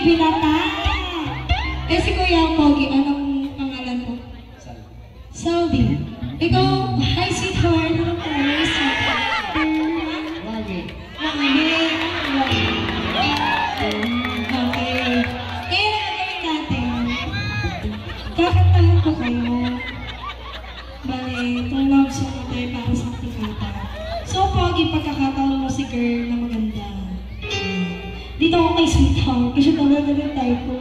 binata. Eh si Kuya Pogi, anong pangalan mo? Saudi. Ikaw, hi sweetheart. Ano po? Wagi. Okay. Kaya na gagawin natin. Kakantahan ko kayo. Bale, itong love song ko tayo para sa ating kata. So, Pogi, pagkakataon mo si girl na maganda. Dito ako kay sweetheart kasi talaga na tayo po.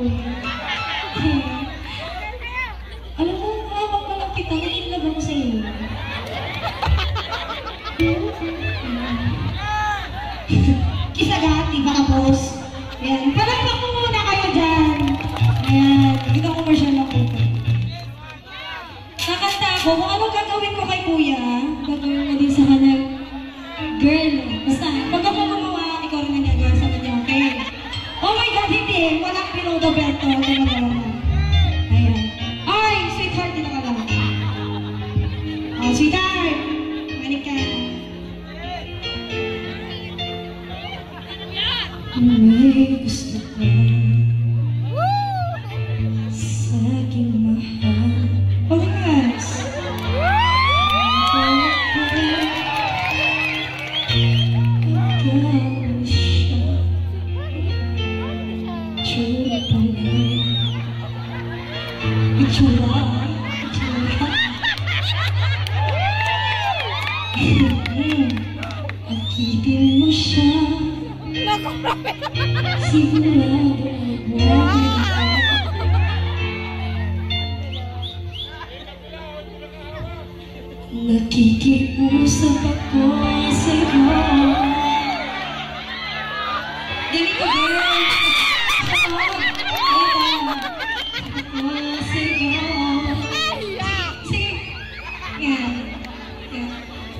Alam mo, habang malang kita, nililab ako sa iyo. Kisagati, baka boss. Ayan, palagpak mo muna kayo dyan. Ayan, ito commercial ako. Nakanta ako, kung ano gagawin ko kay kuya, gagawin mo din sa kanya. Girl, basta, pag ako gumawa, ikaw rin ang gagawa sa kanya, okay? Oh my God, hindi. Walang pinodoberto. Ito magawa mo. Ayan. Ay, sweetheart, dito ka lang. Oh, sweetheart. Manik ka. May gusto ka sa aking mahal. Oh, yes. Akitin mo siya. Sigurado nakikiusap ako sa'yo.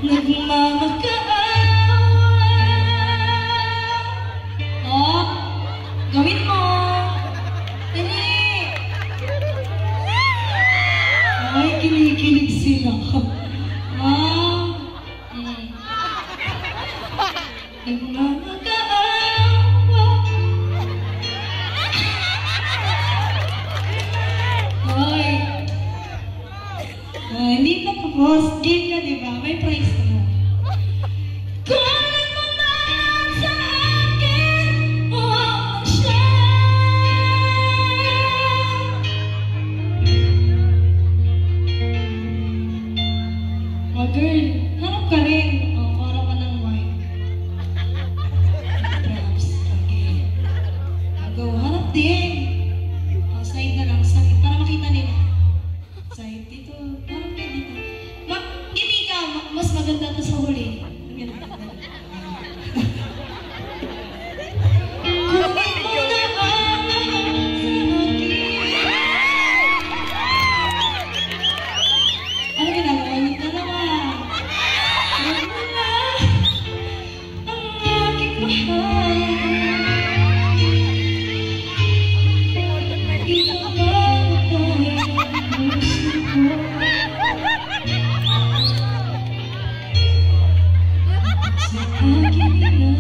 Ganito ba? Oh, gawin mo. Dali. Ay, kinikilig sila. Nagmamagaawa. Hoy. Hindi pa tapos. Game ka, diba? May prize ka mo. Kunin mo man sa akin siya. Oh, girl, harap ka rin. Oh, para ka ng wine. Props. Okay. Go, harap din. Oh, side na lang. Side. Para makita nila. Side dito. Harap ka dito. Hindi ka. Mas maganda to sa huli. Ano ginagawa niyo dalawa? Wala ang aking mahal. Ito ba tayo ang gusto ko? Sa aking ilan.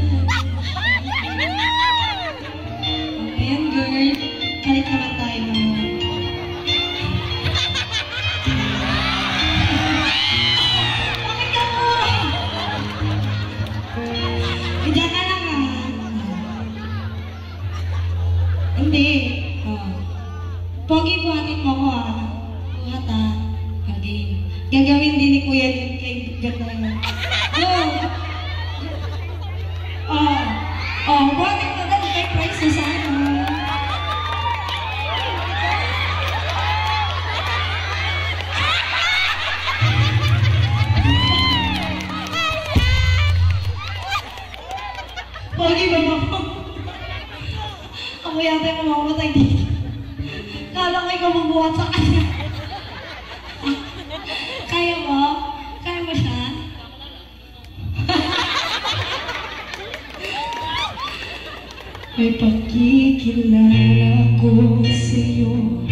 Ayan girl, kalit naman tayo naman. Diyan ka lang Hindi. Pogi, buhatin mo ko Buhat Again. Gagawin din ni Kuya din kay Ganda. Go! Buhatin mo din kay Price sa Pogi ba mo? Ako yata yung mamamatay dito. Kala ko ikaw mabuhat sa kanya. Kaya mo? Kaya mo siya? May pagkikilala ko sa'yo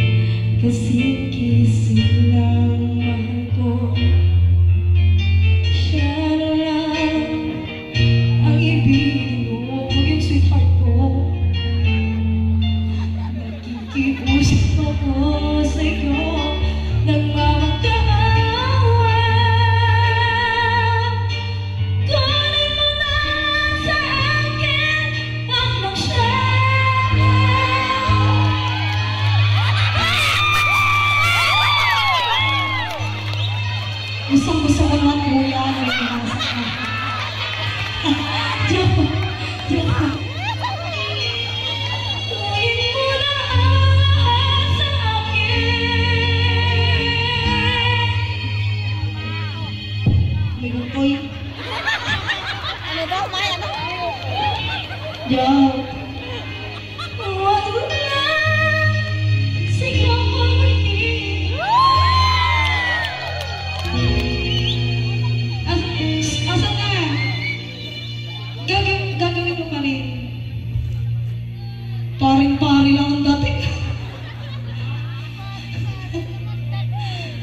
kasi kisilang mahal ko. Siya na lang ang ibigin mo, maging sweetheart ko.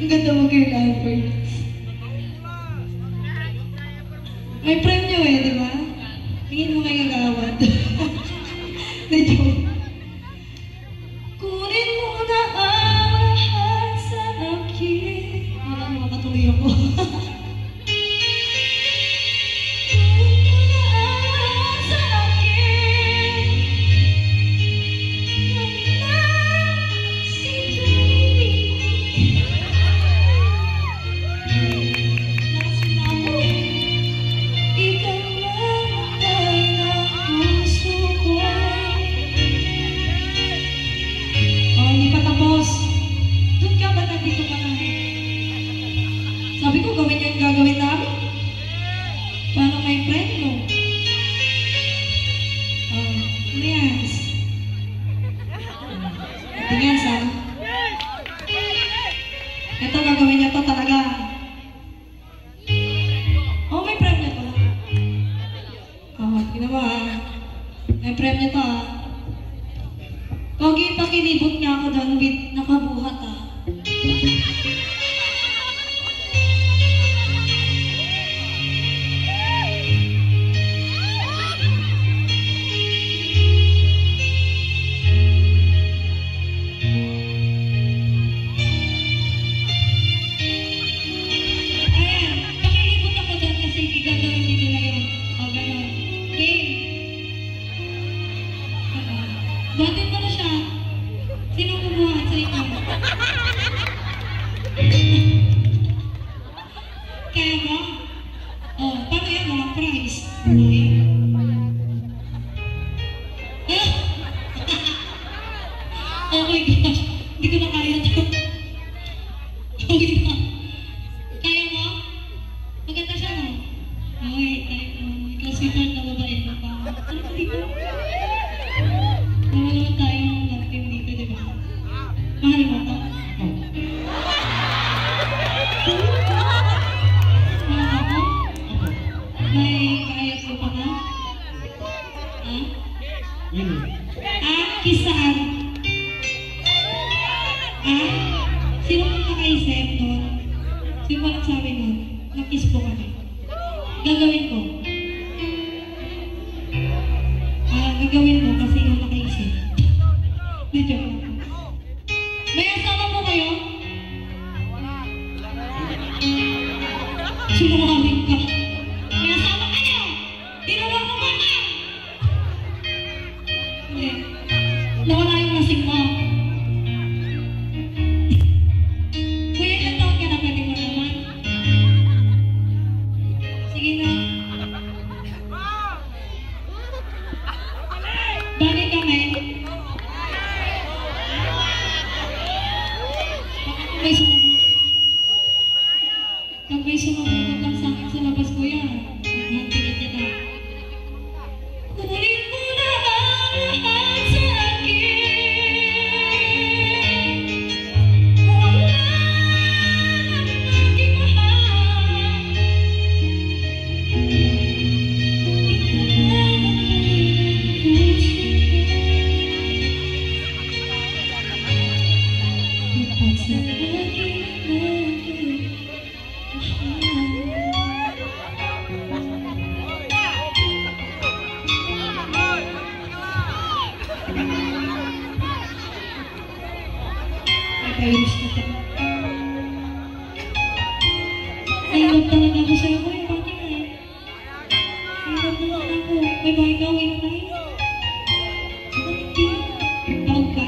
Ganda mo, Girl Albert. May premyo eh, di ba? Tingin mo kay Kagawad. Medyo. Kunin mo na ang lahat sa akin. Wala, makatuloy ako. Sabi ko, gawin niyo yung gagawin namin. Paano may friend mo? Oh, yes. Tingnan sa. Ito, gagawin niya to talaga. Oh, may friend niya to. Oh, ginawa ha. May friend niya to ha. Pogi, pakinibot niya ako doon with nakabuhat ha. Batin ko na siya. Sino kumuha sa inyo? Kaya ba? Oh, paano yan? Walang prize. Oh my gosh. Hindi ko na kaya ito. Okay na. Kaya mo? Maganda siya no? Okay, tayo mo. Ikaw sweetheart na babae mo pa. Ano ka dito? Naman tayo ng mag-team dito, di ba? Mahal mo to? Mahal ako? May kayat mo pa ka? Ha? Kisaan? Sino mo nakaisip nun? Sino mo nagsabi nun? Nag-kiss po kami. Gagawin ko. Gagawin mo kasi yung nakaisip. Medyo ako. May asama mo kayo? Sinungaling ka. May asama kayo! Tinawa ko ba ka? Hindi. Nawala yung lasing mo. Kuya, ilang taon ka na? Pwede mo naman. Sige na. Bagay kami. May sumabot. Pag may sumabot lang sa akin sa labas ko yan, maghantingin niya na. Kunin mo na ang lahat sa akin. Wala nang aking mahal. Ayos na to. Nahirap talaga ako sa'yo ko yung bakit eh. Nahirap naman ako. May bahay gawin na tayo. Tawag ka?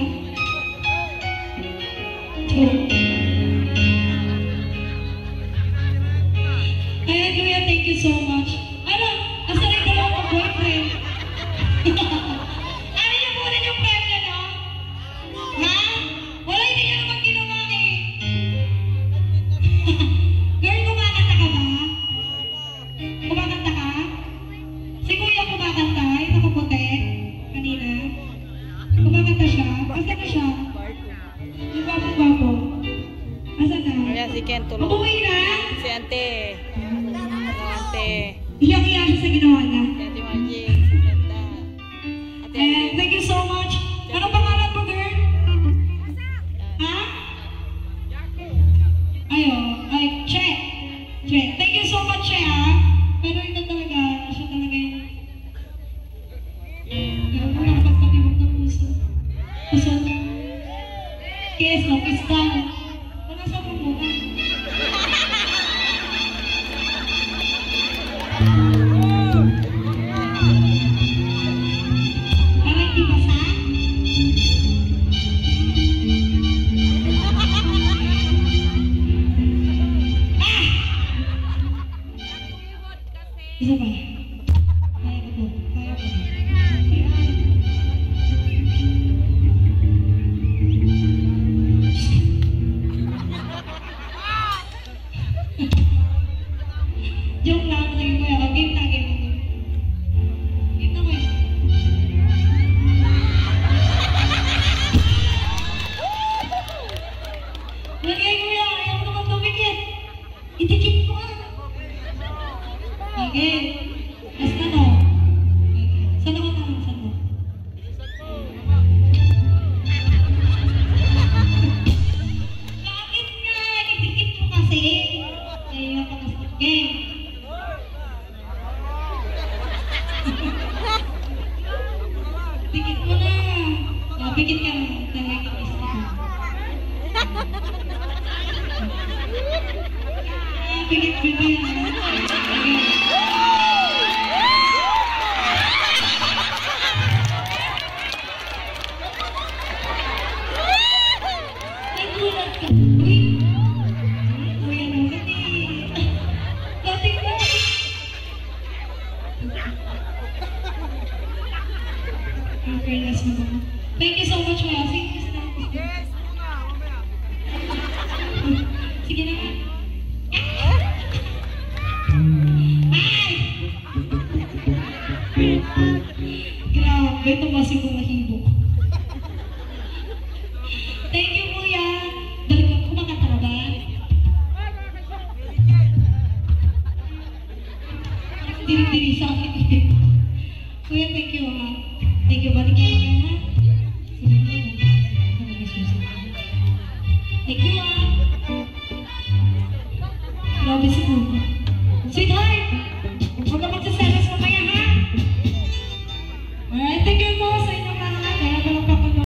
Kaya Kuya, thank you so much. Ano? Asa rin ka lang boyfriend? Ano niyo muna yung premyo, no? Ha? Wala, hindi niya naman ginawa eh. Girl, kumakanta ka ba? Kumakanta ka? Si Kuya kumakanta, yung nakaputi, kanina. Kumakanta siya. Asa na siya? Yung bago-bago. Asa na? Ayan si Ken tulog. Umuwi na? Si Ante. Ante. Iyak-iyak siya sa ginawa niya. Si Ate Margie. Ganda. Ate And Ante. thank you so much. Anong pangalan mo, girl? Ha? Ay, Kiss mo, kiss ka. Wala sa pumuka. Parang di basa? Isa pa. Kaya ko po. Kaya ko. Joke lang. Sige kuya. Game na, game na. Game na kuya. Lagay kuya. Ayaw ko naman tumikit. Itikit ko ah. Okay. Basta no. Saan ako naman? Saan mo? Bakit nga? Itikit mo kasi. Kaya ka mas okay. Pikit mo na. Pikit ka na. Talaga kita sa pikit mo yan. Nagulat ka. Uy. Kuya naman eh. Dating na. Okay, last mo naman. Thank you so much, Kuya. Sige na. Ay! Grabe, tumasig ko na hibok. Thank you, Kuya. Balik ko kumakanta ka ba? Diri-diri sa akin.